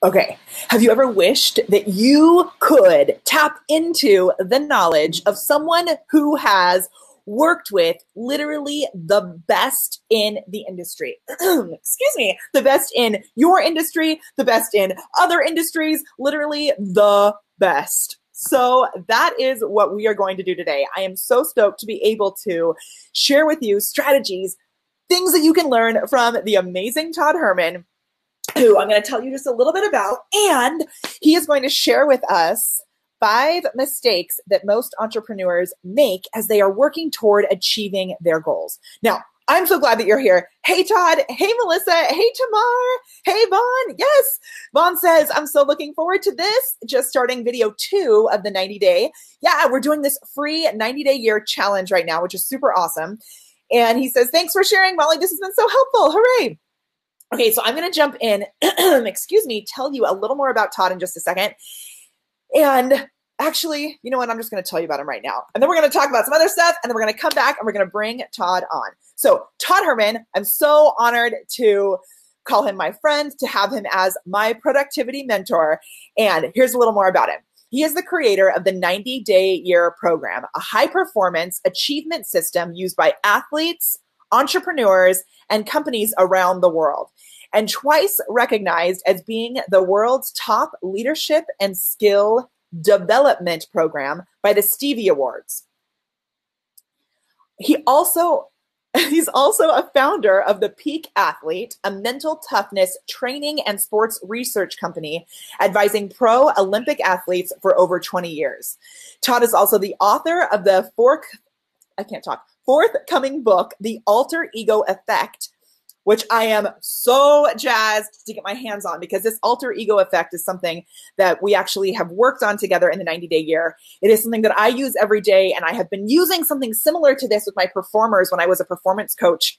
Okay. Have you ever wished that you could tap into the knowledge of someone who has worked with literally the best in the industry? Excuse me. The best in your industry, the best in other industries, literally the best. So that is what we are going to do today. I am so stoked to be able to share with you strategies, things that you can learn from the amazing Todd Herman, who I'm going to tell you just a little bit about, and he is going to share with us 5 mistakes that most entrepreneurs make as they are working toward achieving their goals. Now, I'm so glad that you're here. Hey, Todd. Hey, Melissa. Hey, Tamar. Hey, Vaughn. Yes. Vaughn says, I'm so looking forward to this. Just starting video 2 of the 90-day. Yeah, we're doing this free 90-day year challenge right now, which is super awesome. And he says, thanks for sharing, Molly. This has been so helpful. Hooray. Okay, so I'm going to jump in, excuse me, tell you a little more about Todd in just a second. And actually, you know what? I'm just going to tell you about him right now. And then we're going to talk about some other stuff, and then we're going to come back and we're going to bring Todd on. So Todd Herman, I'm so honored to call him my friend, to have him as my productivity mentor. And here's a little more about him. He is the creator of the 90-day year program, a high-performance achievement system used by athletes, entrepreneurs, and companies around the world, and twice recognized as being the world's top leadership and skill development program by the Stevie Awards. He's also a founder of the Peak Athlete, a mental toughness training and sports research company advising pro Olympic athletes for over 20 years. Todd is also the author of the forthcoming book, The Alter Ego Effect, which I am so jazzed to get my hands on, because this alter ego effect is something that we actually have worked on together in the 90-day year. It is something that I use every day, and I have been using something similar to this with my performers when I was a performance coach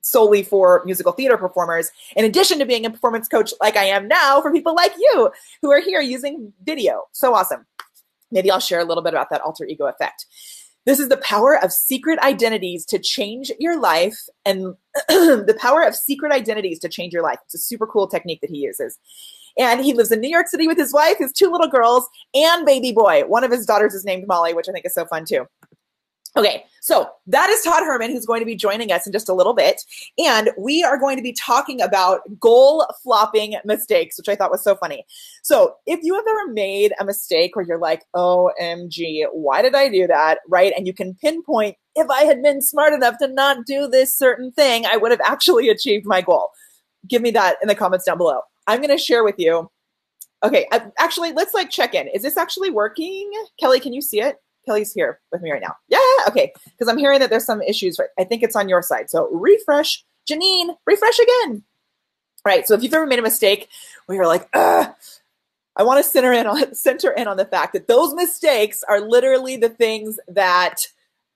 solely for musical theater performers, in addition to being a performance coach like I am now for people like you who are here using video. So awesome. Maybe I'll share a little bit about that alter ego effect. This is the power of secret identities to change your life, and the power of secret identities to change your life. It's a super cool technique that he uses. And he lives in New York City with his wife, his 2 little girls, and baby boy. One of his daughters is named Molly, which I think is so fun too. Okay, so that is Todd Herman, who's going to be joining us in just a little bit. And we are going to be talking about goal flopping mistakes, which I thought was so funny. So if you have ever made a mistake where you're like, OMG, why did I do that, right? And you can pinpoint, if I had been smart enough to not do this certain thing, I would have actually achieved my goal. Give me that in the comments down below. I'm going to share with you. Okay, actually, let's check in. Is this actually working? Kelly, can you see it? Kelly's here with me right now. Yeah, okay. Because I'm hearing that there's some issues. I think it's on your side. So refresh. Janine, refresh again. All right. So if you've ever made a mistake where you're like, I want to center in on the fact that those mistakes are literally the things that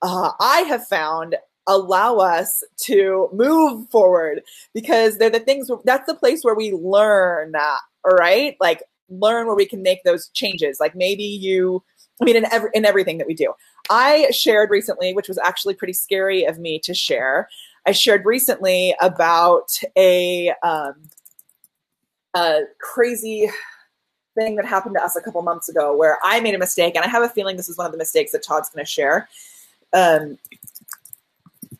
I have found allow us to move forward, because they're the things, that's the place where we learn, all right? Like learn where we can make those changes. Like maybe in everything that we do. I shared recently, which was actually pretty scary of me to share. I shared recently about a crazy thing that happened to us a couple months ago where I made a mistake, and I have a feeling this is one of the mistakes that Todd's going to share. I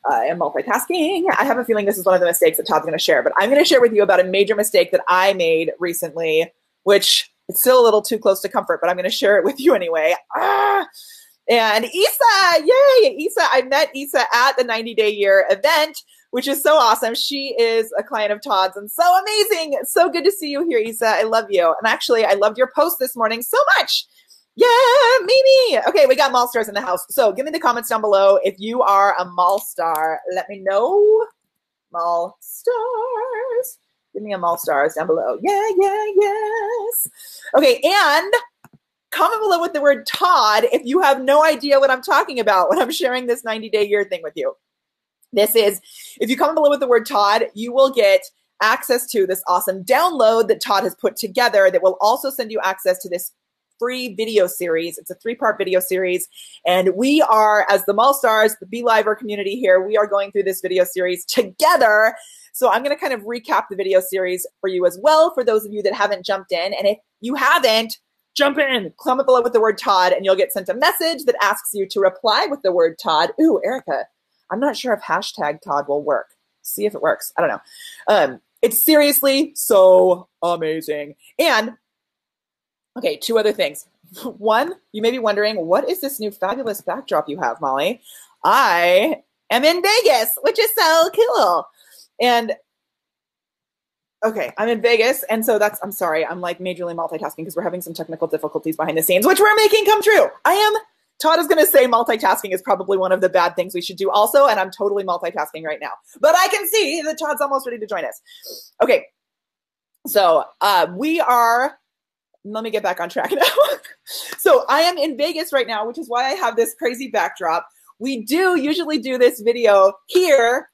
am multitasking. I have a feeling this is one of the mistakes that Todd's going to share, but I'm going to share with you about a major mistake that I made recently, which it's still a little too close to comfort, but I'm going to share it with you anyway. And Isa, yay, Isa. I met Isa at the 90-day year event, which is so awesome. She is a client of Todd's and so amazing. It's so good to see you here, Isa. I love you. And actually, I loved your post this morning so much. Yeah, Mimi. Okay, we got mall stars in the house. So give me the comments down below. If you are a mall star, let me know. Mall stars. Give me a mall stars down below. Yeah, yes. Okay, and comment below with the word Todd if you have no idea what I'm talking about when I'm sharing this 90-day year thing with you. This is, if you comment below with the word Todd, you will get access to this awesome download that Todd has put together that will also send you access to this free video series. It's a 3-part video series. And we are, as the Stars, the BeLiver community here, we are going through this video series together. So I'm going to kind of recap the video series for you as well, for those of you that haven't jumped in. And if you haven't, jump in, comment below with the word Todd, and you'll get sent a message that asks you to reply with the word Todd. Ooh, Erica, I'm not sure if hashtag Todd will work. See if it works. I don't know. It's seriously so amazing. And, okay, 2 other things. One, you may be wondering, what is this new fabulous backdrop you have, Molly? I am in Vegas, which is so cool. And okay, I'm in Vegas, and so I'm sorry, I'm like majorly multitasking because we're having some technical difficulties behind the scenes, which we're making come true. Todd is going to say multitasking is probably one of the bad things we should do also, and I'm totally multitasking right now. But I can see that Todd's almost ready to join us. Okay, so let me get back on track now. So I am in Vegas right now, which is why I have this crazy backdrop. We do usually do this video here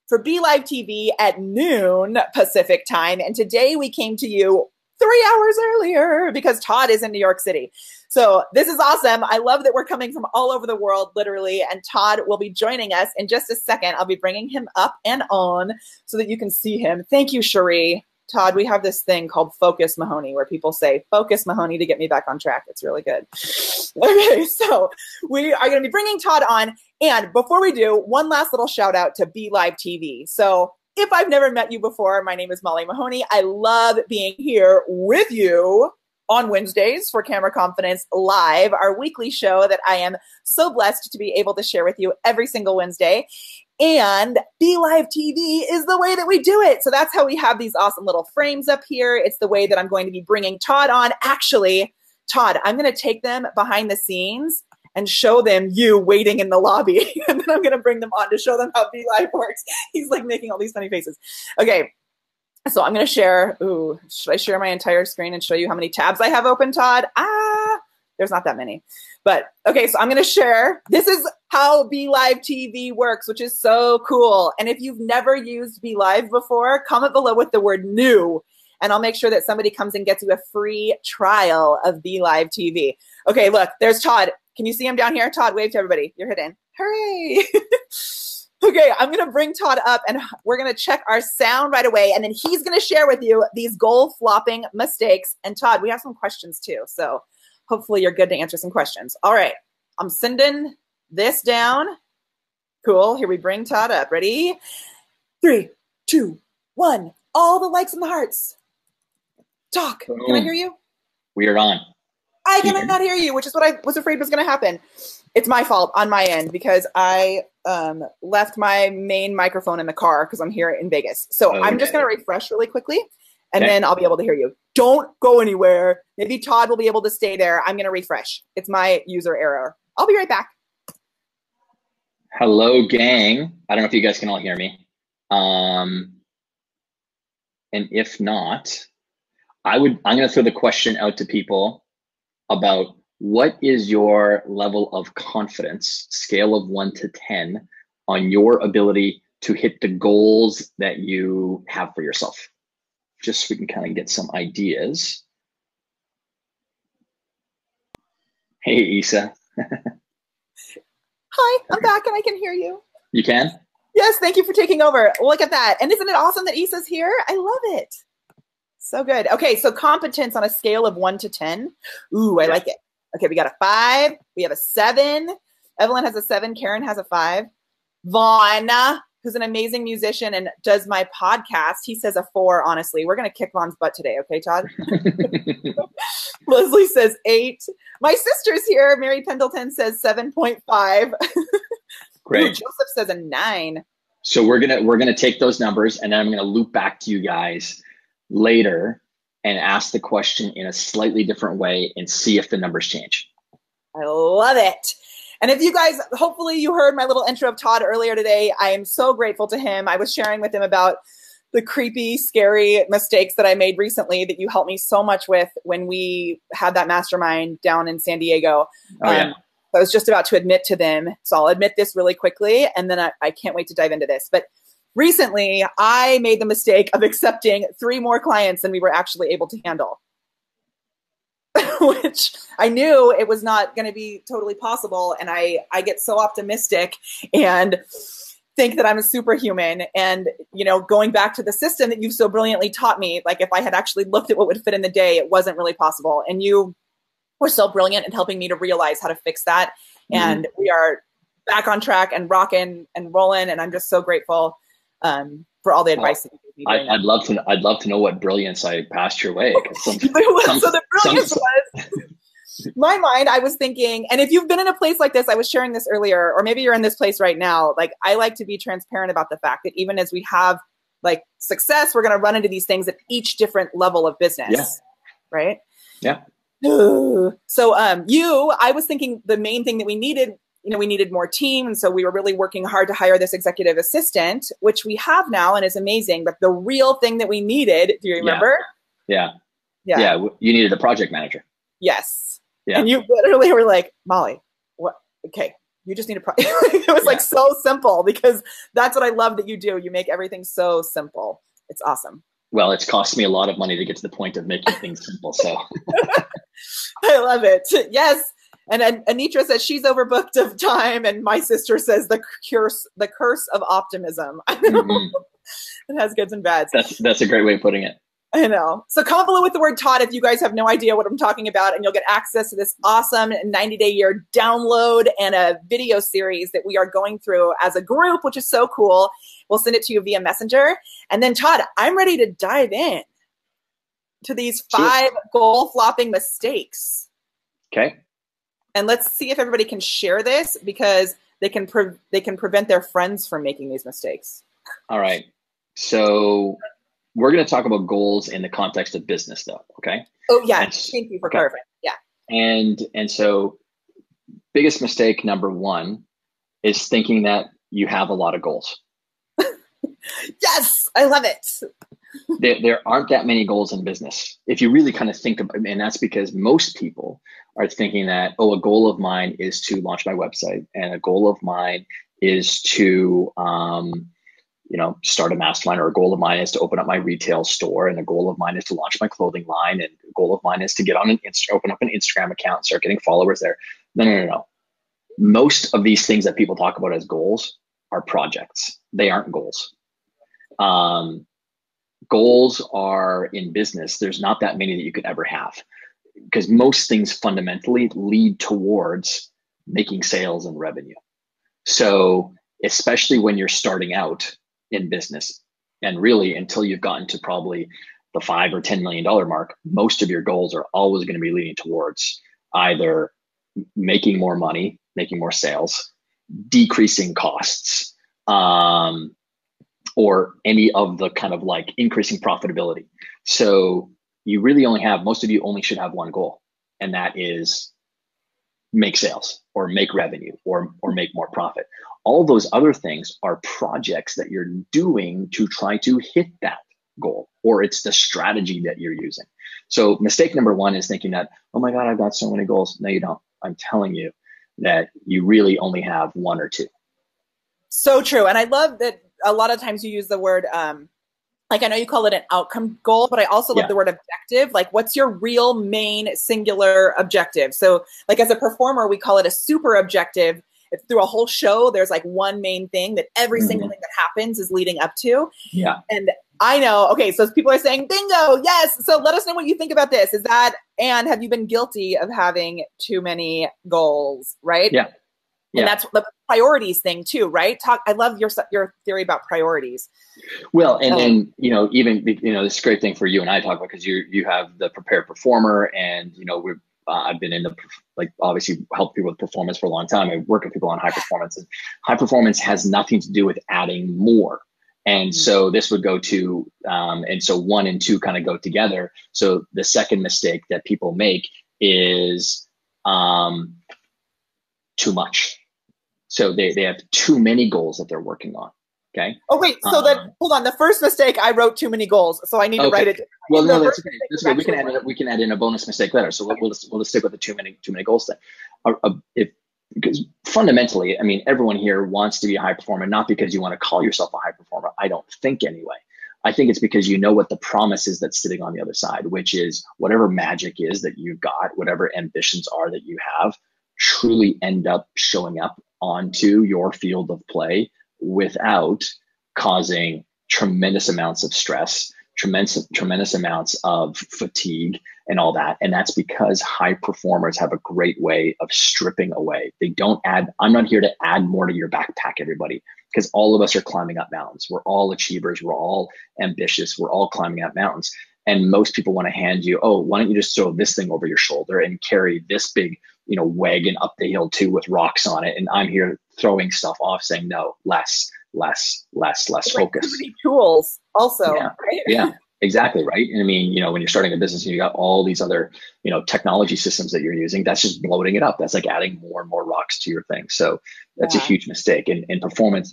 for BeLive TV at noon Pacific time. And today we came to you 3 hours earlier because Todd is in New York City. So this is awesome. I love that we're coming from all over the world, literally. And Todd will be joining us in just a second. I'll be bringing him up and on so that you can see him. Thank you, Cherie. Todd, we have this thing called Focus Mahoney where people say, focus Mahoney to get me back on track. It's really good. Okay, so we are going to be bringing Todd on. And before we do, one last little shout out to BeLive TV. So if I've never met you before, my name is Molly Mahoney. I love being here with you on Wednesdays for Camera Confidence Live, our weekly show that I am so blessed to be able to share with you every single Wednesday. And BeLive TV is the way that we do it. So that's how we have these awesome little frames up here. It's the way that I'm going to be bringing Todd on. Actually, Todd, I'm going to take them behind the scenes and show them you waiting in the lobby. And then I'm going to bring them on to show them how BeLive works. He's like making all these funny faces. Okay. So I'm going to share. Ooh, should I share my entire screen and show you how many tabs I have open, Todd? There's not that many. But okay, so I'm going to share. This is how BeLive TV works, which is so cool. And if you've never used BeLive before, comment below with the word new, and I'll make sure that somebody comes and gets you a free trial of BeLive TV. Okay, look, there's Todd. Can you see him down here? Todd, wave to everybody. You're hidden. Hooray. Okay, I'm going to bring Todd up, and we're going to check our sound right away, and then he's going to share with you these goal flopping mistakes. And Todd, we have some questions too, so hopefully you're good to answer some questions. All right, I'm sending this down. Cool, here we bring Todd up. Ready? 3, 2, 1. All the likes and the hearts. Talk. Boom. Can I hear you? We are on. I cannot hear you, which is what I was afraid was going to happen. It's my fault on my end because I left my main microphone in the car because I'm here in Vegas. So I'm just going to refresh really quickly, and then I'll be able to hear you. Don't go anywhere. Maybe Todd will be able to stay there. I'm going to refresh. It's my user error. I'll be right back. Hello, gang. I don't know if you guys can all hear me. And if not, I'm going to throw the question out to people about what is your level of confidence, scale of 1 to 10, on your ability to hit the goals that you have for yourself? Just so we can kind of get some ideas. Hey, Isa. Hi, I'm back and I can hear you. You can? Yes, thank you for taking over. Look at that. And isn't it awesome that Isa's here? I love it. So good. Okay, so competence on a scale of 1 to 10. Ooh, I like it. Okay, we got a 5. We have a 7. Evelyn has a 7. Karen has a 5. Vaughn, who's an amazing musician and does my podcast, he says a 4, honestly. We're going to kick Vaughn's butt today, okay, Todd? Leslie says 8. My sister's here. Mary Pendleton says 7.5. Great. Ooh, Joseph says a 9. So we're gonna take those numbers, and then I'm gonna loop back to you guys later and ask the question in a slightly different way and see if the numbers change. I love it. And if you guys, hopefully you heard my little intro of Todd earlier today. I am so grateful to him. I was sharing with him about the creepy, scary mistakes that I made recently that you helped me so much with when we had that mastermind down in San Diego. Oh, yeah. I was just about to admit to them. So I'll admit this really quickly, and then I can't wait to dive into this. But recently, I made the mistake of accepting 3 more clients than we were actually able to handle. which I knew it was not going to be totally possible. And I get so optimistic and think that I'm a superhuman. And, you know, going back to the system that you've so brilliantly taught me, like if I had actually looked at what would fit in the day, it wasn't really possible. And you were so brilliant in helping me to realize how to fix that. And we are back on track and rocking and rolling. And I'm just so grateful for all the advice that you gave me. I'd love to know what brilliance I passed your way. So the brilliance was, my mind, I was thinking, and if you've been in a place like this, I was sharing this earlier, or maybe you're in this place right now, like I like to be transparent about the fact that even as we have like success, we're going to run into these things at each different level of business. Yeah. Right? Yeah. So I was thinking the main thing that we needed, you know, we needed more team. And so we were really working hard to hire this executive assistant, which we have now and is amazing. But the real thing that we needed, do you remember? Yeah. You needed a project manager. Yes. Yeah. And you literally were like, Molly, what? Okay. You just need a project. It was like so simple, because that's what I love that you do. You make everything so simple. It's awesome. Well, it's cost me a lot of money to get to the point of making things simple. So I love it. Yes. And Anitra says she's overbooked of time. And my sister says the curse of optimism. I know. It has goods and bads. That's a great way of putting it. I know. So comment below with the word Todd if you guys have no idea what I'm talking about, and you'll get access to this awesome 90-day year download and a video series that we are going through as a group, which is so cool. We'll send it to you via Messenger. And then Todd, I'm ready to dive in to these 5 goal flopping mistakes. Okay. And let's see if everybody can share this, because they can prevent their friends from making these mistakes. All right. So we're going to talk about goals in the context of business, though. Okay. Oh yeah. Thank you for clarifying. Yeah. And so biggest mistake number 1 is thinking that you have a lot of goals. Yes. I love it. There aren't that many goals in business. If you really kind of think about, and that's because most people are thinking that, a goal of mine is to launch my website, and a goal of mine is to, start a mastermind, or a goal of mine is to open up my retail store, and a goal of mine is to launch my clothing line, and a goal of mine is to get on open up an Instagram account and start getting followers there. No. Most of these things that people talk about as goals are projects. They aren't goals. Goals are in business. There's not that many that you could ever have, because most things fundamentally lead towards making sales and revenue. So especially when you're starting out in business, and really until you've gotten to probably the $5 or $10 million mark, most of your goals are always going to be leading towards either making more money, making more sales, decreasing costs, or any of the kind of like increasing profitability. So you really most of you only should have one goal, and that is make sales or make revenue or make more profit. All those other things are projects that you're doing to try to hit that goal, or it's the strategy that you're using. So mistake number 1 is thinking that, oh my God, I've got so many goals. No, you don't. I'm telling you that you really only have 1 or 2. So true. And I love that a lot of times you use the word, like I know you call it an outcome goal, but I also love the word objective. Like, what's your real main singular objective? So like as a performer, we call it a super objective. If through a whole show, there's like one main thing that every single thing that happens is leading up to. Yeah. And I know, okay, so people are saying, bingo, yes. So let us know what you think about this. And have you been guilty of having too many goals, right? Yeah. And that's the priorities thing too, right? I love your theory about priorities. Well, and even this is a great thing for you and I to talk about, because you have the prepared performer, and I've been in obviously help people with performance for a long time. I work with people on high performance, and high performance has nothing to do with adding more. And so this would go to, and so 1 and 2 kind of go together. So the second mistake that people make is too much. So they have too many goals that they're working on. Okay. Oh, wait. So hold on. The first mistake, I wrote too many goals. So I need to write it. Well, no, that's okay. That's okay. We can add in a bonus mistake later. So we'll just stick with the too many goals thing. Because fundamentally, I mean, everyone here wants to be a high performer, not because you want to call yourself a high performer. I don't think anyway. I think it's because you know what the promise is that's sitting on the other side, which is whatever magic is that you've got, whatever ambitions are that you have, truly end up showing up onto your field of play without causing tremendous amounts of stress, tremendous amounts of fatigue and all that. And that's because high performers have a great way of stripping away. They don't add, I'm not here to add more to your backpack, everybody, because all of us are climbing up mountains. We're all achievers. We're all ambitious. We're all climbing up mountains. And most people want to hand you, oh, why don't you just throw this thing over your shoulder and carry this big, wagon up the hill too with rocks on it. And I'm here throwing stuff off saying, no, less focus. Like too many tools also, yeah. right? Yeah, exactly. Right. And I mean, when you're starting a business and you got all these other, technology systems that you're using, that's just bloating it up. That's like adding more and more rocks to your thing. So that's a huge mistake. And performance,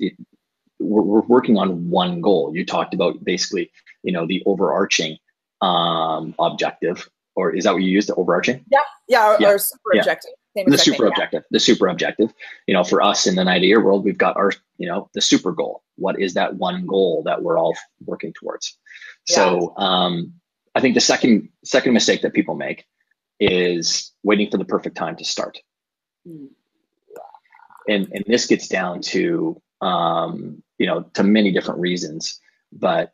we're working on one goal. You talked about basically, the overarching objective, or is that what you used, the overarching? Yeah. Or super objective. The super objective, for us in the 90-year world, we've got our, the super goal. What is that one goal that we're all working towards? So I think the second mistake that people make is waiting for the perfect time to start. And this gets down to, to many different reasons, but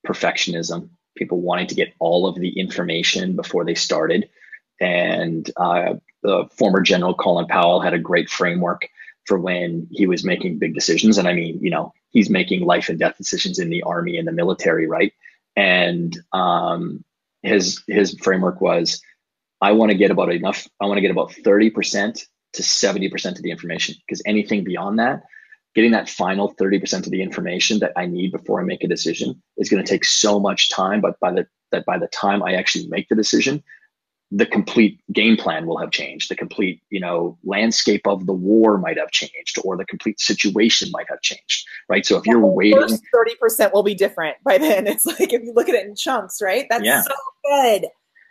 perfectionism, people wanting to get all of the information before they started. And the former General Colin Powell had a great framework for when he was making big decisions. And I mean, he's making life and death decisions in the army and the military, right? And his framework was, I want to get about 30% to 70% of the information, because anything beyond that, getting that final 30% of the information that I need before I make a decision is going to take so much time. But by the time I actually make the decision, the complete game plan will have changed. The complete, landscape of the war might have changed, or the complete situation might have changed, right? So if you're waiting, first 30% will be different by then. It's like, if you look at it in chunks, right? That's so good.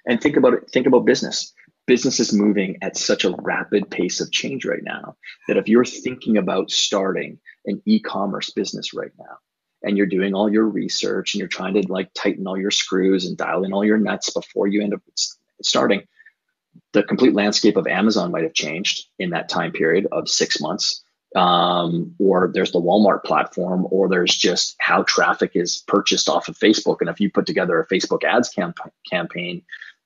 And think about it. Think about business. Business is moving at such a rapid pace of change right now that if you're thinking about starting an e-commerce business right now, and you're doing all your research and you're trying to like tighten all your screws and dial in all your nuts before you end up starting, the complete landscape of Amazon might have changed in that time period of 6 months. Or there's the Walmart platform, or there's just how traffic is purchased off of Facebook. And if you put together a Facebook ads campaign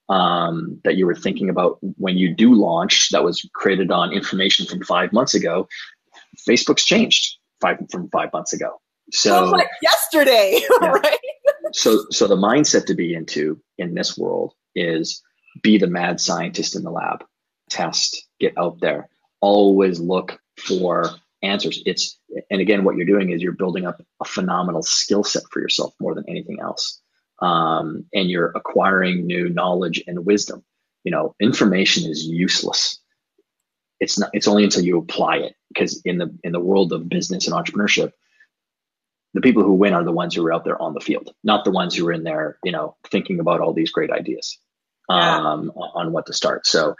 that you were thinking about when you do launch, that was created on information from 5 months ago, Facebook's changed from 5 months ago. So like yesterday, right? So the mindset to be into in this world is be the mad scientist in the lab, test, get out there, always look for answers. And again, what you're doing is you're building up a phenomenal skill set for yourself more than anything else. And you're acquiring new knowledge and wisdom. Information is useless. It's only until you apply it, because in the world of business and entrepreneurship, the people who win are the ones who are out there on the field, not the ones who are in there, thinking about all these great ideas on what to start. So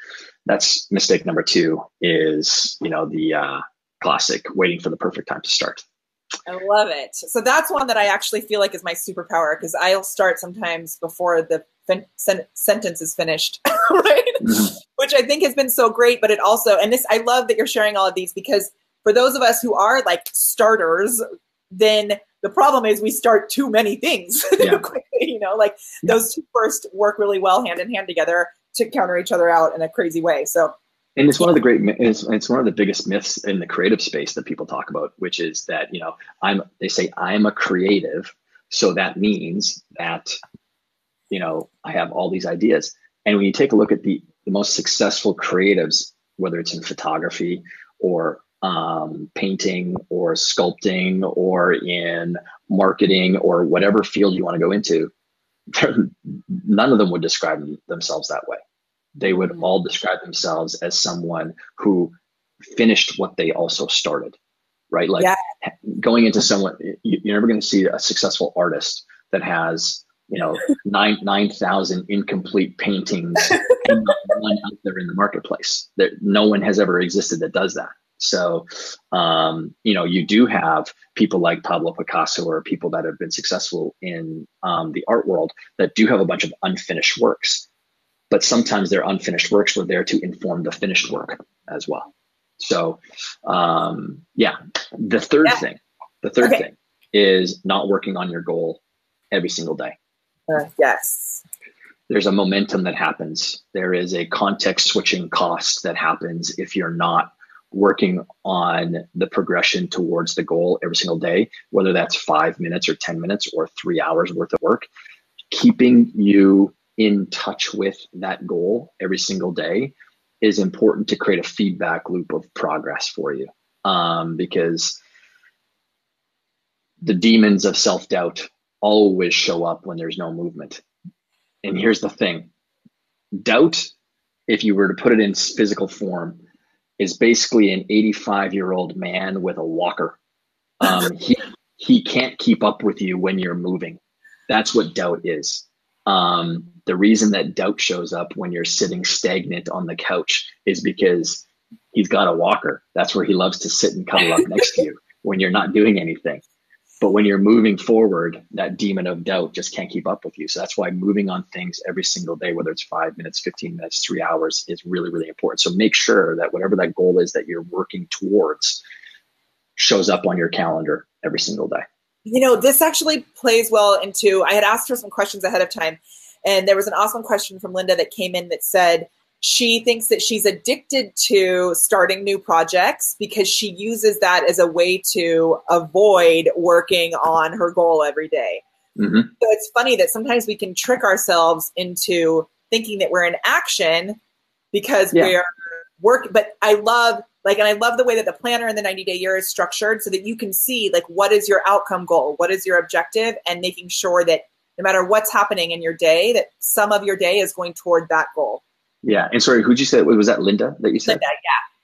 that's mistake number 2 is, the classic waiting for the perfect time to start. I love it. So that's one that I actually feel like is my superpower, because I'll start sometimes before the sentence is finished, right? Mm-hmm. Which I think has been so great, but it also, and this, I love that you're sharing all of these, because for those of us who are like starters, then the problem is we start too many things quickly, those two first work really well hand in hand together to counter each other out in a crazy way. So, and it's one of the biggest myths in the creative space that people talk about, which is that, they say I'm a creative. So that means that, I have all these ideas. And when you take a look at the most successful creatives, whether it's in photography or painting or sculpting or in marketing or whatever field you want to go into, none of them would describe themselves that way. They would all describe themselves as someone who finished what they also started, right? Like going into someone, you're never going to see a successful artist that has, 9,000 incomplete paintings and not one out there in the marketplace. That no one has ever existed that does that. So, you do have people like Pablo Picasso or people that have been successful in the art world that do have a bunch of unfinished works, but sometimes their unfinished works were there to inform the finished work as well. So, the third thing is not working on your goal every single day. Yes. There's a momentum that happens. There is a context switching cost that happens if you're not working on the progression towards the goal every single day, whether that's 5 minutes or 10 minutes or 3 hours worth of work. Keeping you in touch with that goal every single day is important to create a feedback loop of progress for you, because the demons of self-doubt always show up when there's no movement. And here's the thing. Doubt, if you were to put it in physical form, is basically an 85-year-old man with a walker. He can't keep up with you when you're moving. That's what doubt is. The reason that doubt shows up when you're sitting stagnant on the couch is because he's got a walker. That's where he loves to sit and cuddle up next to you when you're not doing anything. But when you're moving forward, that demon of doubt just can't keep up with you. So that's why moving on things every single day, whether it's 5 minutes, 15 minutes, 3 hours, is really, really important. So make sure that whatever that goal is that you're working towards shows up on your calendar every single day. This actually plays well into, I had asked her some questions ahead of time, and there was an awesome question from Linda that came in that said, she thinks that she's addicted to starting new projects because she uses that as a way to avoid working on her goal every day. Mm-hmm. So it's funny that sometimes we can trick ourselves into thinking that we're in action because we're working. But I love the way that the planner in the 90-day year is structured so that you can see what is your outcome goal, what is your objective, and making sure that no matter what's happening in your day, that some of your day is going toward that goal. Yeah. And sorry, who'd you say? Was that Linda that you said? Linda,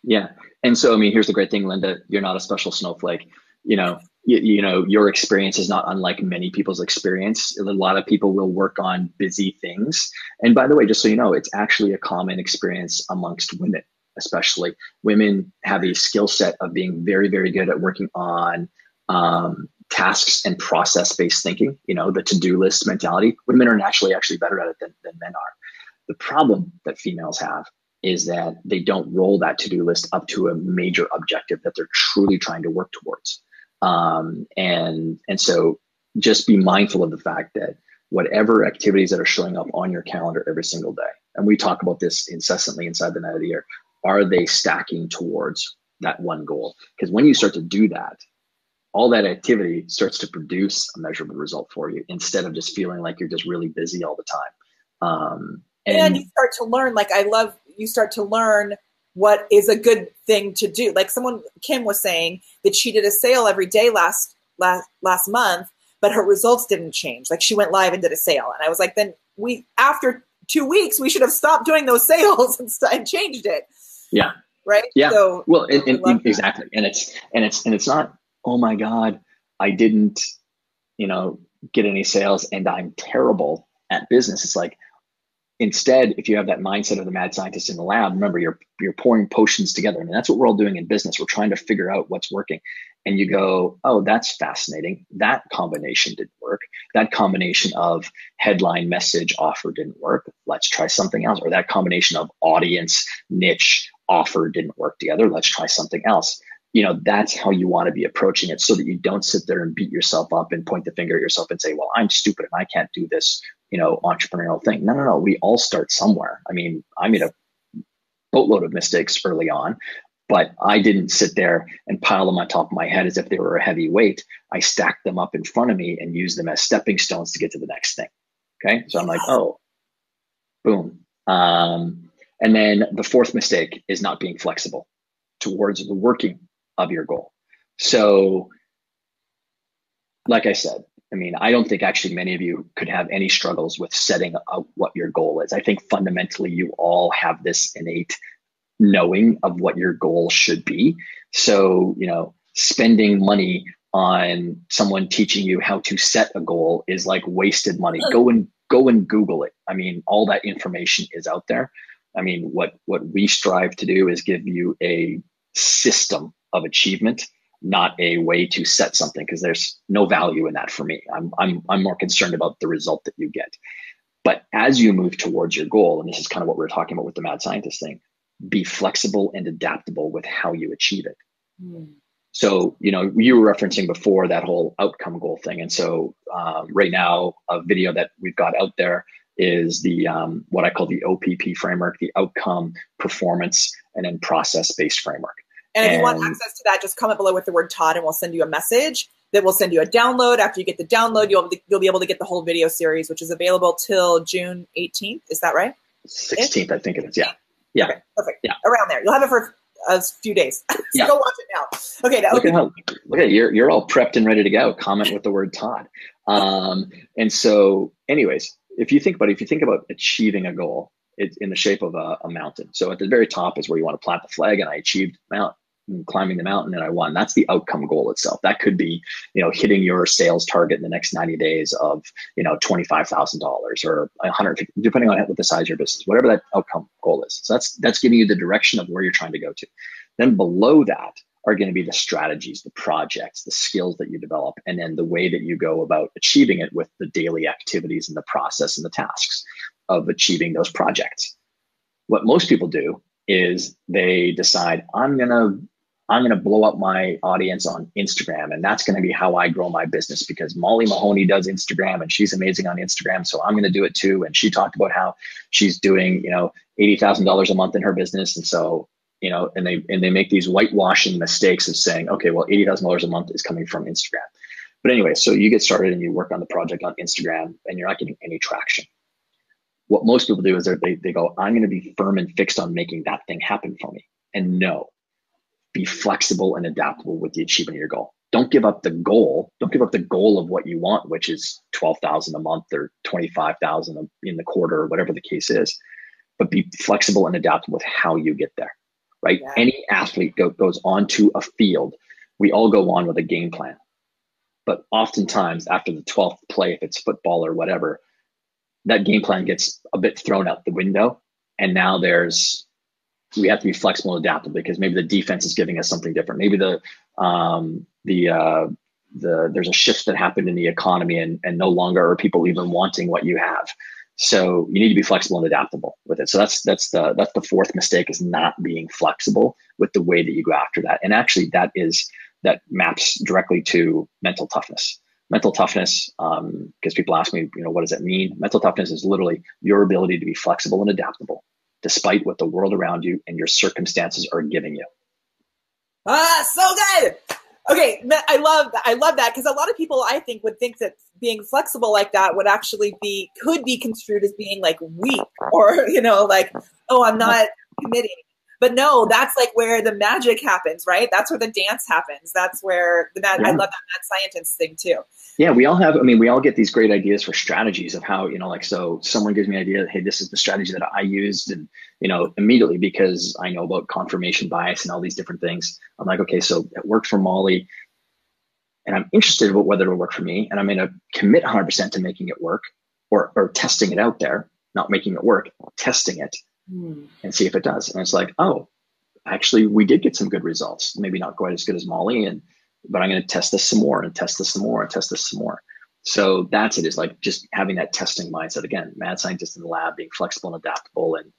yeah. Yeah. And so, here's the great thing, Linda, you're not a special snowflake. Your experience is not unlike many people's experience. A lot of people will work on busy things. And by the way, just so you know, it's actually a common experience amongst women, especially. Women have a skill set of being very, very good at working on tasks and process-based thinking, the to-do list mentality. Women are naturally actually better at it than men are. The problem that females have is that they don't roll that to-do list up to a major objective that they're truly trying to work towards. And so just be mindful of the fact that whatever activities that are showing up on your calendar every single day, and we talk about this incessantly inside the 90 year, are they stacking towards that one goal? Because when you start to do that, all that activity starts to produce a measurable result for you instead of just feeling like you're just really busy all the time. And you start to learn, you start to learn what is a good thing to do. Like Kim was saying that she did a sale every day last month, but her results didn't change. She went live and did a sale. And I was like, then after 2 weeks, we should have stopped doing those sales and changed it. Yeah. Right. Yeah. So, well, exactly. And it's not, oh my God, I didn't, get any sales and I'm terrible at business. It's like, instead, if you have that mindset of the mad scientist in the lab, remember you're pouring potions together. That's what we're all doing in business. We're trying to figure out what's working. And you go, oh, that's fascinating. That combination didn't work. That combination of headline, message, offer didn't work. Let's try something else. Or that combination of audience, niche, offer didn't work together. Let's try something else. That's how you want to be approaching it so that you don't sit there and beat yourself up and point the finger at yourself and say, well, I'm stupid and I can't do this, entrepreneurial thing. No. We all start somewhere. I made a boatload of mistakes early on, but I didn't sit there and pile them on top of my head as if they were a heavy weight. I stacked them up in front of me and used them as stepping stones to get to the next thing. Okay. So I'm like, oh, boom. And then the fourth mistake is not being flexible towards the working of your goal. So like I said, I don't think actually many of you could have any struggles with setting out what your goal is. I think fundamentally you all have this innate knowing of what your goal should be. So, spending money on someone teaching you how to set a goal is like wasted money. Go and Google it. All that information is out there. What we strive to do is give you a system of achievement, not a way to set something, because there's no value in that for me. I'm more concerned about the result that you get. But as you move towards your goal, and this is kind of what we were talking about with the mad scientist thing, be flexible and adaptable with how you achieve it. So, you were referencing before that whole outcome goal thing. And so right now, a video that we've got out there is the what I call the OPP framework, the outcome, performance, and then process-based framework. And if you want access to that, just comment below with the word Todd and we'll send you a message that will send you a download. After you get the download, you'll be able to get the whole video series, which is available till June 18th. Is that right? 16th, I think it is. Yeah. Okay, perfect. Yeah. Around there. You'll have it for a few days. So go watch it now. Okay. Look at you're all prepped and ready to go. Comment with the word Todd. And so anyways, if you think about achieving a goal, it's in the shape of a mountain. So at the very top is where you want to plant the flag, and I achieved climbing the mountain and I won. That's the outcome goal itself. That could be, hitting your sales target in the next 90 days of, $25,000 or 150, depending on what the size of your business, whatever that outcome goal is. So that's giving you the direction of where you're trying to go to. Then below that are going to be the strategies, the projects, the skills that you develop, and then the way that you go about achieving it with the daily activities and the process and the tasks of achieving those projects. What most people do is they decide, I'm going to blow up my audience on Instagram, and that's going to be how I grow my business, because Molly Mahoney does Instagram and she's amazing on Instagram. So I'm going to do it too. And she talked about how she's doing, $80,000 a month in her business. And so, and they make these whitewashing mistakes of saying, okay, well, $80,000 a month is coming from Instagram. But anyway, so you get started and you work on the project on Instagram and you're not getting any traction. What most people do is they go, I'm going to be firm and fixed on making that thing happen for me. And no, be flexible and adaptable with the achievement of your goal. Don't give up the goal. Don't give up the goal of what you want, which is $12,000 a month or $25,000 in the quarter, or whatever the case is. But be flexible and adaptable with how you get there, right? Yeah. Any athlete goes onto a field. We all go on with a game plan. But oftentimes after the 12th play, if it's football or whatever, that game plan gets a bit thrown out the window. And now we have to be flexible and adaptable, because maybe the defense is giving us something different. Maybe there's a shift that happened in the economy and no longer are people even wanting what you have. So you need to be flexible and adaptable with it. So that's the fourth mistake, is not being flexible with the way that you go after that. And actually that maps directly to mental toughness. Mental toughness, because people ask me, what does that mean? Mental toughness is literally your ability to be flexible and adaptable despite what the world around you and your circumstances are giving you. So good. Okay, I love that, because a lot of people, I think, would think that being flexible like that would actually could be construed as being like weak, or like, oh, I'm not committing. But no, that's like where the magic happens, right? That's where the dance happens. That's where I love that mad scientist thing too. Yeah, we all get these great ideas for strategies of how, so someone gives me an idea, hey, this is the strategy that I used, and, immediately, because I know about confirmation bias and all these different things, I'm like, okay, so it worked for Molly, and I'm interested about whether it'll work for me, and I'm going to commit 100% to making it work, or testing it out there, not making it work, testing it. And see if it does. And it's like, oh, actually, we did get some good results. Maybe not quite as good as Molly, but I'm going to test this some more and test this some more and test this some more. So that's it, is like just having that testing mindset. Again, mad scientist in the lab, being flexible and adaptable, and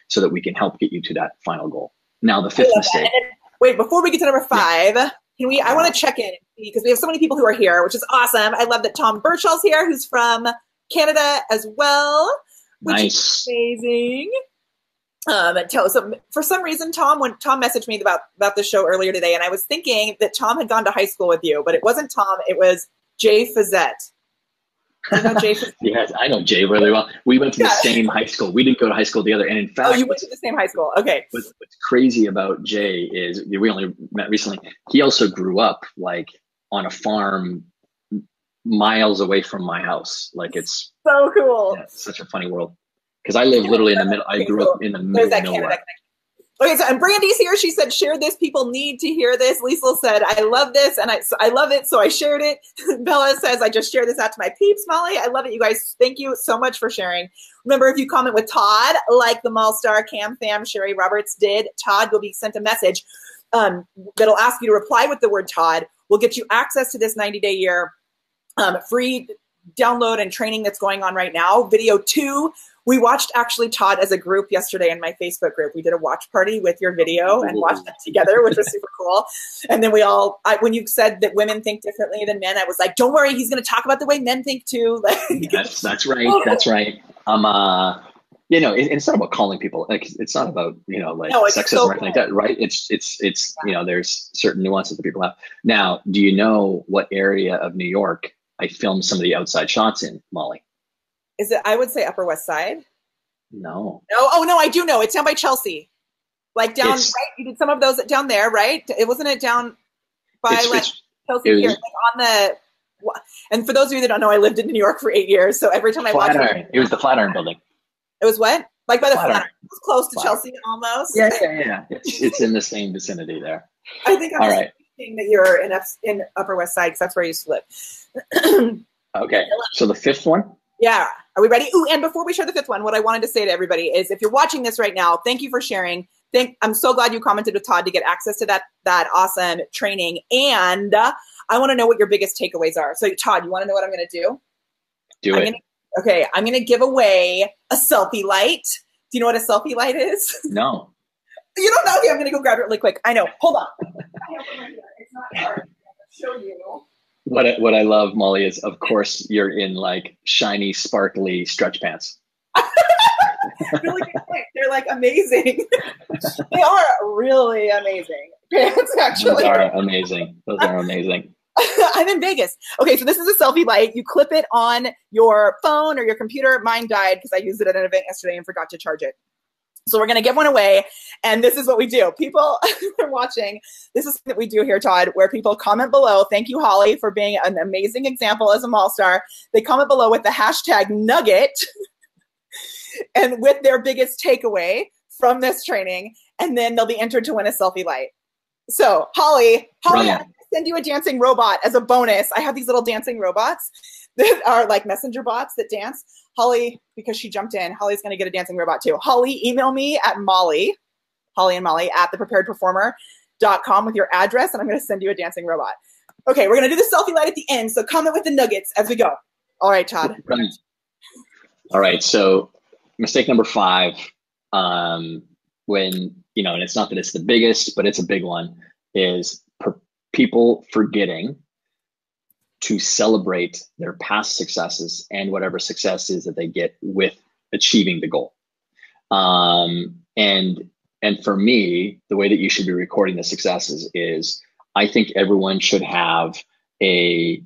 so that we can help get you to that final goal. Now, the fifth mistake. Wait, before we get to number 5, I want to check in, because we have so many people who are here, which is awesome. I love that Tom Birchall's here, who's from Canada as well, which is amazing. So for some reason, when Tom messaged me about the show earlier today, and I was thinking that Tom had gone to high school with you, but it wasn't Tom, it was Jay Fazette. You know Jay Fazette? Yes, I know Jay really well. We went to the same high school. We didn't go to high school together. And in fact, you went to the same high school. Okay. What's crazy about Jay is, we only met recently. He also grew up like on a farm miles away from my house. Like, it's so cool. Yeah, it's such a funny world. Because I live literally in the middle. I grew up in the middle of nowhere. Okay, so and Brandy's here. She said, "Share this. People need to hear this." Liesl said, "I love this, and I love it, so I shared it." Bella says, "I just shared this out to my peeps." Molly, I love it, you guys. Thank you so much for sharing. Remember, if you comment with Todd, like the Mall Star, Cam Fam, Sherry Roberts did, Todd will be sent a message. that'll ask you to reply with the word Todd. We'll get you access to this 90-day year free download and training that's going on right now. Video 2, we watched actually, Todd, as a group yesterday in my Facebook group. We did a watch party with your video and watched it together, which was super cool. And then when you said that women think differently than men, I was like, don't worry, he's going to talk about the way men think too. That's right. That's right. It's not about calling people, like, it's not about, sexism so or anything like that, right? It's there's certain nuances that people have. Now, do you know what area of New York I filmed some of the outside shots in, Molly? Is it, I would say Upper West Side? No. Oh, no, I do know. It's down by Chelsea. Like down, right? You did some of those down there, right? It wasn't it down by Chelsea here, like on the, and for those of you that don't know, I lived in New York for 8 years. So every time I watched it. It was the Flatiron building. It was what? Like by the Flatiron. It was close to Chelsea almost. Yeah. It's in the same vicinity there. I think I'm just thinking that you're in Upper West Side because that's where I used to live. Okay. So the 5th one? Yeah. Are we ready? Ooh, and before we share the 5th one, what I wanted to say to everybody is if you're watching this right now, thank you for sharing. I'm so glad you commented with Todd to get access to that awesome training. And I want to know what your biggest takeaways are. So Todd, you want to know what I'm going to do? Do it. I'm going to give away a selfie light. Do you know what a selfie light is? No. You don't know? Okay, I'm going to go grab it really quick. I know. Hold on. It's not hard. I'll show you. What I love, Molly, is of course you're in like shiny, sparkly stretch pants. Really good point. They're like amazing. They are really amazing pants, actually. Those are amazing. I'm in Vegas. Okay, so this is a selfie light. You clip it on your phone or your computer. Mine died because I used it at an event yesterday and forgot to charge it. So we're going to give one away. And this is what we do. People are watching. This is what we do here, Todd, where people comment below. Thank you, Holly, for being an amazing example as a mall star. They comment below with the hashtag nugget and with their biggest takeaway from this training. And then they'll be entered to win a selfie light. So Holly, I'm going to send you a dancing robot as a bonus. I have these little dancing robots that are like messenger bots that dance. Holly, because she jumped in, Holly's going to get a dancing robot too. Holly, email me at Holly and Molly at thepreparedperformer.com with your address, and I'm going to send you a dancing robot. Okay, we're going to do the selfie light at the end, so comment with the nuggets as we go. All right, Todd. All right, so mistake number 5, when, and it's not that it's the biggest, but it's a big one, is people forgetting to celebrate their past successes and whatever success is that they get with achieving the goal. And for me, the way that you should be recording the successes is I think everyone should have a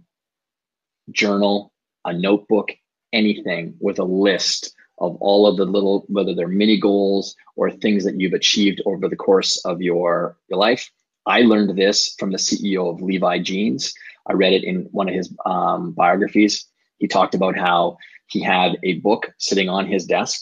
journal, a notebook, anything with a list of all of the little, whether they're mini goals or things that you've achieved over the course of your life. I learned this from the CEO of Levi Jeans. I read it in one of his biographies. He talked about how he had a book sitting on his desk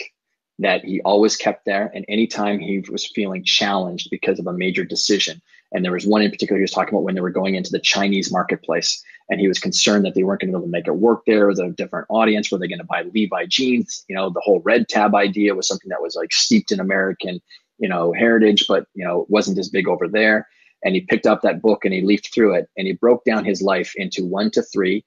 that he always kept there. And anytime he was feeling challenged because of a major decision, and there was one in particular he was talking about when they were going into the Chinese marketplace, and he was concerned that they weren't going to be able to make it work there with a different audience. Were they going to buy Levi Jeans? The whole red tab idea was something that was like steeped in American, heritage, but, it wasn't as big over there. And he picked up that book and he leafed through it and he broke down his life into 1 to 3,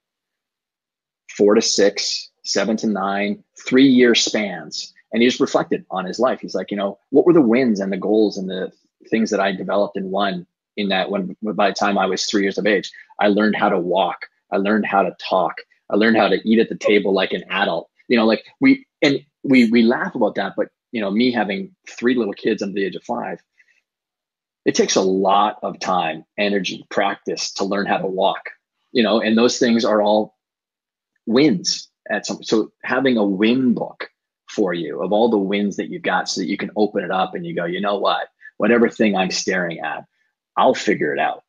4 to 6, 7 to 9, 3-year spans. And he just reflected on his life. He's like, what were the wins and the goals and the things that I developed and won in that when by the time I was 3 years of age? I learned how to walk. I learned how to talk. I learned how to eat at the table like an adult. We laugh about that, but me having 3 little kids under the age of 5, it takes a lot of time, energy, practice to learn how to walk, and those things are all wins so having a win book for you of all the wins that you've got so that you can open it up and you go, you know what, whatever thing I'm staring at, I'll figure it out.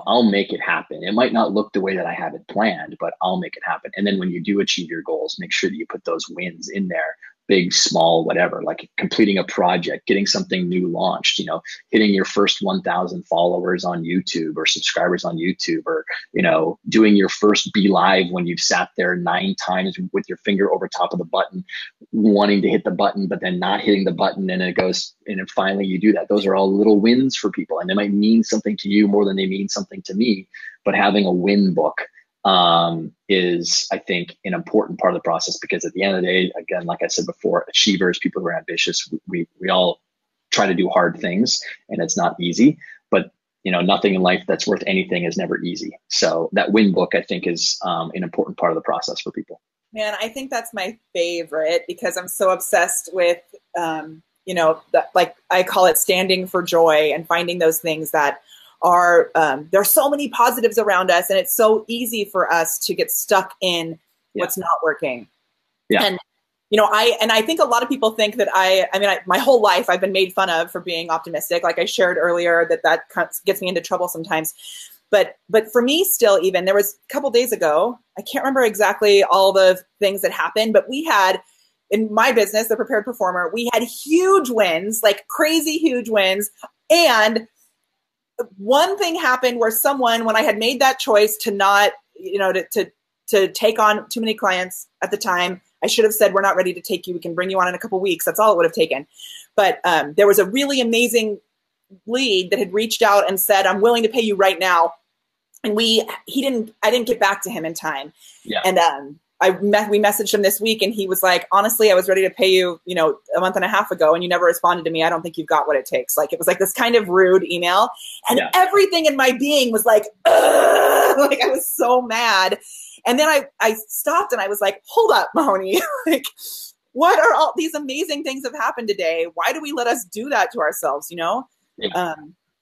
I'll make it happen. It might not look the way that I have it planned, but I'll make it happen. And then when you do achieve your goals, make sure that you put those wins in there big, small, whatever, like completing a project, getting something new launched, you know, hitting your first 1,000 followers on YouTube or subscribers on YouTube, or, you know, doing your first BeLive when you've sat there 9 times with your finger over top of the button, wanting to hit the button, but then not hitting the button. And it goes, and then finally you do that. Those are all little wins for people. And they might mean something to you more than they mean something to me, but having a win book is, I think, an important part of the process, because at the end of the day, again, like I said before, achievers, people who are ambitious, we all try to do hard things, and it's not easy, but you know, nothing in life that's worth anything is never easy. So that win book, I think, is an important part of the process for people. Man, I think that's my favorite, because I'm so obsessed with, you know, like I call it standing for joy, and finding those things that are, there's so many positives around us, and it's so easy for us to get stuck in what's not working. Yeah. And, you know, I think a lot of people think that my whole life I've been made fun of for being optimistic. Like I shared earlier, that gets me into trouble sometimes. But for me still, even there was a couple days ago, I can't remember exactly all the things that happened, but we had, in my business, the Prepared Performer, we had huge wins, like crazy huge wins. And one thing happened where someone, when I had made that choice to not, you know, to take on too many clients at the time, I should have said, we're not ready to take you. We can bring you on in a couple weeks. That's all it would have taken. But there was a really amazing lead that had reached out and said, I'm willing to pay you right now. And I didn't get back to him in time. Yeah. And we messaged him this week, and he was like, honestly, I was ready to pay you, you know, a month and a half ago, and you never responded to me. I don't think you've got what it takes. Like, it was like this kind of rude email, and everything in my being was like, ugh! Like I was so mad. And then I stopped and I was like, hold up, Mahoney. Like, what are all these amazing things have happened today? Why do we let us do that to ourselves? You know? Yeah.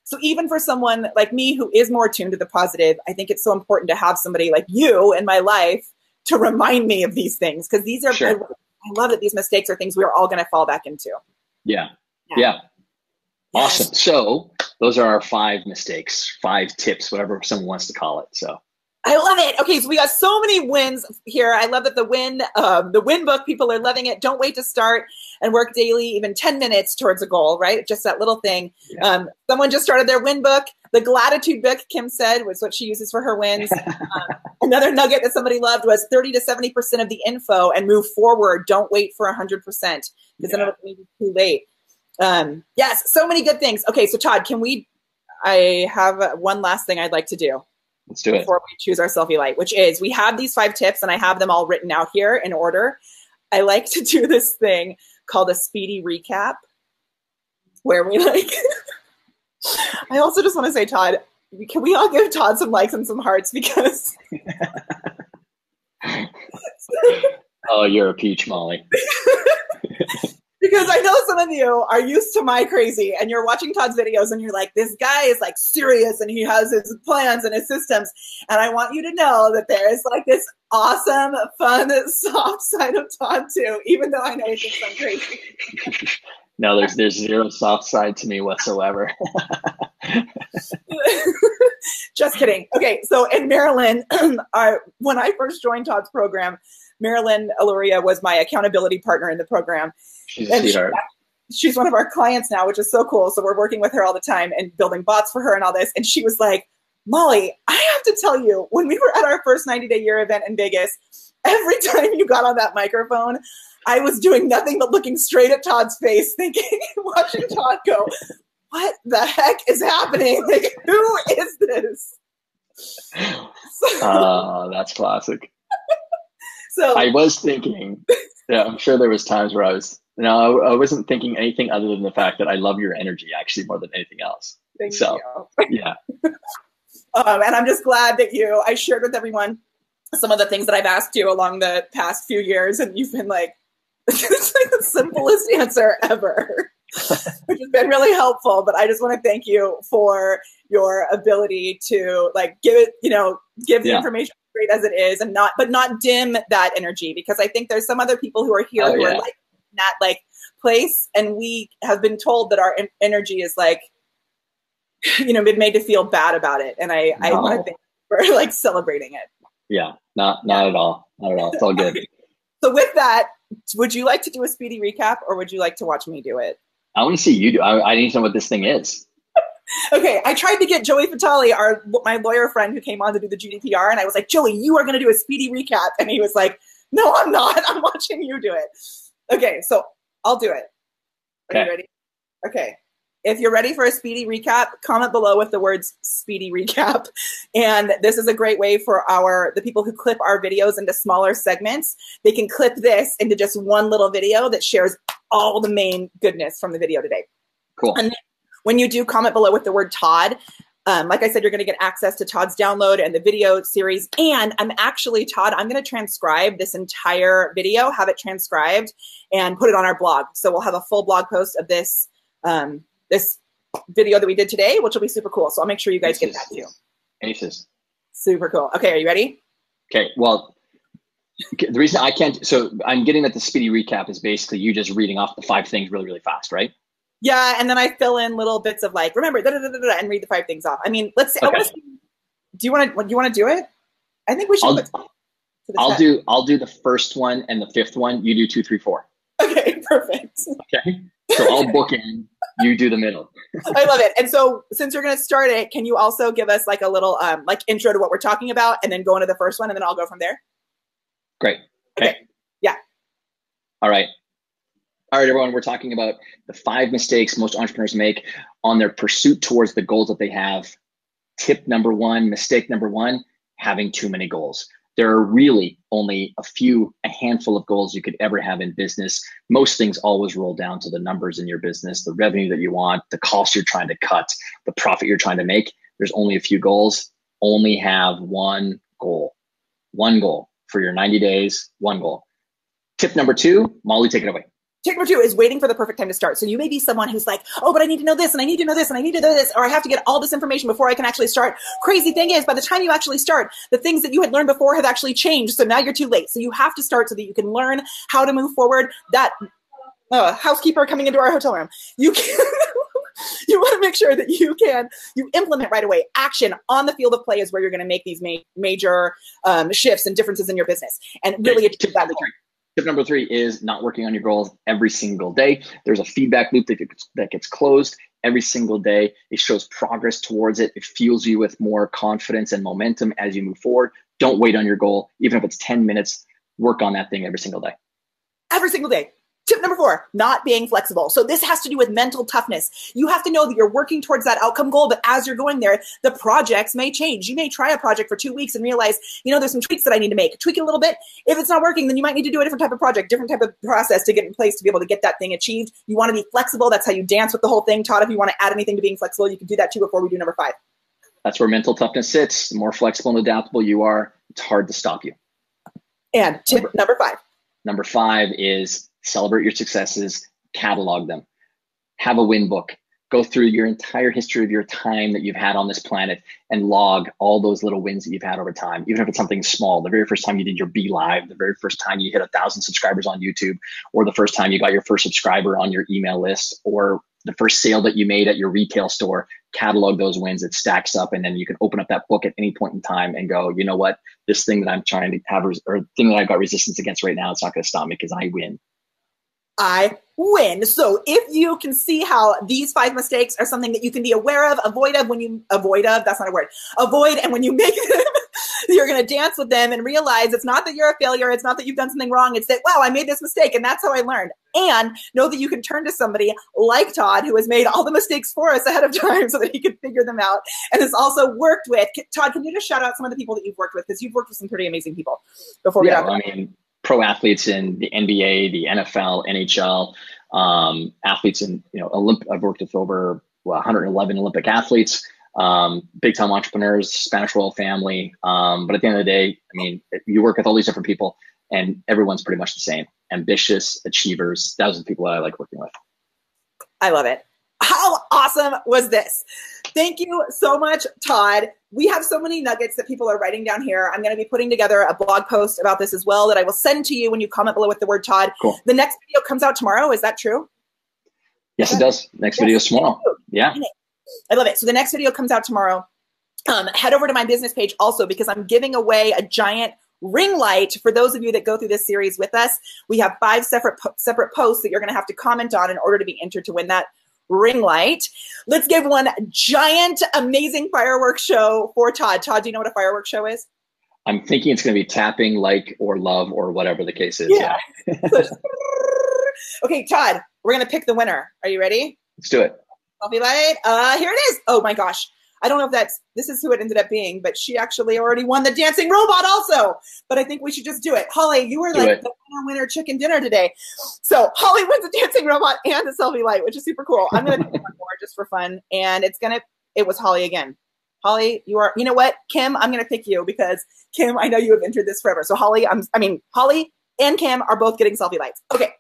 So even for someone like me who is more tuned to the positive, I think it's so important to have somebody like you in my life to remind me of these things. Because these are, I love that these mistakes are things we're all going to fall back into. Yeah. Awesome. So those are our 5 mistakes, 5 tips, whatever someone wants to call it. So I love it. Okay, so we got so many wins here. I love that the win book, people are loving it. Don't wait to start and work daily, even 10 minutes towards a goal, right? Just that little thing. Yeah. Someone just started their win book. The gratitude book, Kim said, was what she uses for her wins. Another nugget that somebody loved was 30 to 70% of the info and move forward. Don't wait for 100%, because then it'll be too late. Yes, so many good things. Okay, so Todd, I have one last thing I'd like to do. Let's do it. Before we choose our selfie light, which is, we have these 5 tips, and I have them all written out here in order. I like to do this thing called a speedy recap, where we I also just want to say, Todd, can we all give Todd some likes and some hearts, because oh, you're a peach, Molly. Because I know some of you are used to my crazy, and you're watching Todd's videos and you're like, this guy is like serious and he has his plans and his systems. And I want you to know that there is like this awesome, fun, soft side of Todd too, even though I know he thinks I'm crazy. No, there's zero soft side to me whatsoever. Just kidding. Okay, so in Maryland, when I first joined Todd's program, Marilyn Aluria was my accountability partner in the program. She's a sweetheart. She's one of our clients now, which is so cool. So we're working with her all the time and building bots for her and all this. And she was like, Molly, I have to tell you, when we were at our first 90-day year event in Vegas, every time you got on that microphone, I was doing nothing but looking straight at Todd's face, thinking, watching Todd go, what the heck is happening? Like, who is this? That's classic. So I was thinking, I'm sure there was times where I wasn't thinking anything other than the fact that I love your energy actually more than anything else. Thank you. Yeah. And I'm just glad that I shared with everyone some of the things that I've asked you along the past few years, and you've been like, it's like the simplest answer ever, which has been really helpful. But I just want to thank you for your ability to give the information great as it is, and not dim that energy, because I think there's some other people who are here who are like in that place, and we have been told that our energy is been made to feel bad about it, and I want to thank you for celebrating it. Yeah, not at all. Not at all. It's all good. So with that, Would you like to do a speedy recap or would you like to watch me do it? I want to see you do. I need to know what this thing is. Okay, I tried to get Joey Fatali, my lawyer friend who came on to do the GDPR, and I was like, Joey, you are going to do a speedy recap. And he was like, no, I'm not. I'm watching you do it. Okay, so I'll do it. Are you ready? Okay. If you're ready for a speedy recap, comment below with the words speedy recap. And this is a great way for the people who clip our videos into smaller segments. They can clip this into just one little video that shares all the main goodness from the video today. Cool. And when you do, comment below with the word Todd. Like I said, you're going to get access to Todd's download and the video series. And I'm actually, Todd, I'm going to transcribe this entire video, have it transcribed, and put it on our blog. So we'll have a full blog post of this this video that we did today, which will be super cool. So I'll make sure you guys get that too. Aces. Super cool. Okay, are you ready? Okay, well, the reason I can't, so I'm getting that the speedy recap is basically you just reading off the 5 things really, really fast, right? Yeah, and then I fill in little bits of like, remember, and read the 5 things off. I mean, let's see. Okay. I want to see, do you want to do it? I think we should. I'll do the first one and the 5th one. You do 2, 3, 4. Okay, perfect. Okay, so I'll book in. You do the middle. I love it. And so since you're going to start it, can you also give us like a little like intro to what we're talking about and then go into the first one and then I'll go from there? Great. Okay. Yeah. All right. All right, everyone, we're talking about the 5 mistakes most entrepreneurs make on their pursuit towards the goals that they have. Tip number 1, mistake number 1, having too many goals. There are really only a handful of goals you could ever have in business. Most things always roll down to the numbers in your business, the revenue that you want, the cost you're trying to cut, the profit you're trying to make. There's only a few goals. Only have one goal. One goal for your 90 days, one goal. Tip number 2, Molly, take it away. Tip number 2 is waiting for the perfect time to start. So you may be someone who's like, oh, but I need to know this and I need to know this and I need to know this, or I have to get all this information before I can actually start. Crazy thing is, by the time you actually start, the things that you had learned before have actually changed. So now you're too late. So you have to start so that you can learn how to move forward. That housekeeper coming into our hotel room. You can. You want to make sure that you implement right away. Action on the field of play is where you're going to make these major shifts and differences in your business and really achieve that. Tip number 3 is not working on your goals every single day. There's a feedback loop that gets closed every single day. It shows progress towards it. It fuels you with more confidence and momentum as you move forward. Don't wait on your goal. Even if it's 10 minutes, work on that thing every single day. Every single day. Tip number 4, not being flexible. So this has to do with mental toughness. You have to know that you're working towards that outcome goal, but as you're going there, the projects may change. You may try a project for 2 weeks and realize, there's some tweaks that I need to make. Tweak it a little bit. If it's not working, then you might need to do a different type of project, different type of process to get in place to be able to get that thing achieved. You want to be flexible. That's how you dance with the whole thing. Todd, if you want to add anything to being flexible, you can do that too before we do number 5. That's where mental toughness sits. The more flexible and adaptable you are, it's hard to stop you. And tip number 5. Number 5 is celebrate your successes, catalog them, have a win book, go through your entire history of your time that you've had on this planet and log all those little wins that you've had over time. Even if it's something small, the very first time you did your BeLive, the very first time you hit 1,000 subscribers on YouTube, or the first time you got your first subscriber on your email list, or the first sale that you made at your retail store, catalog those wins. It stacks up, and then you can open up that book at any point in time and go, you know what, this thing that I'm trying to have, or thing that I've got resistance against right now, it's not going to stop me because I win. I win. So if you can see how these 5 mistakes are something that you can be aware of, avoid, and when you make them, you're going to dance with them and realize it's not that you're a failure. It's not that you've done something wrong. It's that, wow, I made this mistake and that's how I learned. And know that you can turn to somebody like Todd, who has made all the mistakes for us ahead of time so that he can figure them out and has also worked with. Todd, can you just shout out some of the people that you've worked with? Because you've worked with some pretty amazing people before we get out. Pro athletes in the NBA, the NFL, NHL, athletes in, I've worked with over 111 Olympic athletes, big time entrepreneurs, Spanish royal family. But at the end of the day, you work with all these different people and everyone's pretty much the same. Ambitious achievers. Those are the people that I like working with. I love it. How awesome was this? Thank you so much, Todd. We have so many nuggets that people are writing down here. I'm going to be putting together a blog post about this as well that I will send to you when you comment below with the word Todd. Cool. The next video comes out tomorrow. Is that true? Yes, it does. Next video is tomorrow. Yeah. I love it. So the next video comes out tomorrow. Head over to my business page also because I'm giving away a giant ring light. For those of you that go through this series with us, we have 5 separate posts that you're going to have to comment on in order to be entered to win that ring light. Let's give one giant, amazing fireworks show for Todd. Todd, do you know what a fireworks show is? I'm thinking it's going to be tapping, like, or love, or whatever the case is. Yeah. Okay, Todd, we're going to pick the winner. Are you ready? Let's do it. Selfie light. Here it is. Oh my gosh. I don't know if this is who it ended up being, but she actually already won the dancing robot also. But I think we should just do it. Holly, you were like the winner chicken dinner today. So Holly wins a dancing robot and a selfie light, which is super cool. I'm going to do one more just for fun. And it was Holly again. Holly, you know what? Kim, I'm going to pick you because Kim, I know you have entered this forever. So Holly and Kim are both getting selfie lights. Okay.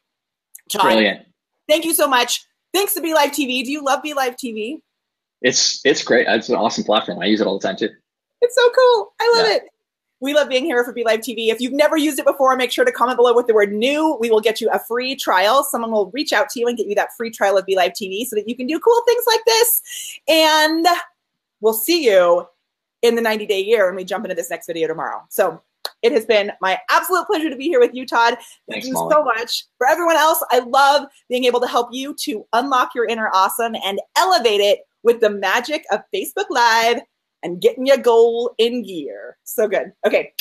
Todd, brilliant. Thank you so much. Thanks to BeLive TV. Do you love BeLive TV? It's great. It's an awesome platform. I use it all the time too. It's so cool. I love it. We love being here for BeLive TV. If you've never used it before, make sure to comment below with the word new. We will get you a free trial. Someone will reach out to you and get you that free trial of BeLive TV so that you can do cool things like this. And we'll see you in the 90-day year when we jump into this next video tomorrow. So it has been my absolute pleasure to be here with you, Todd. Thank you so much. For everyone else, I love being able to help you to unlock your inner awesome and elevate it with the magic of Facebook Live and getting your goal in gear. So good. Okay.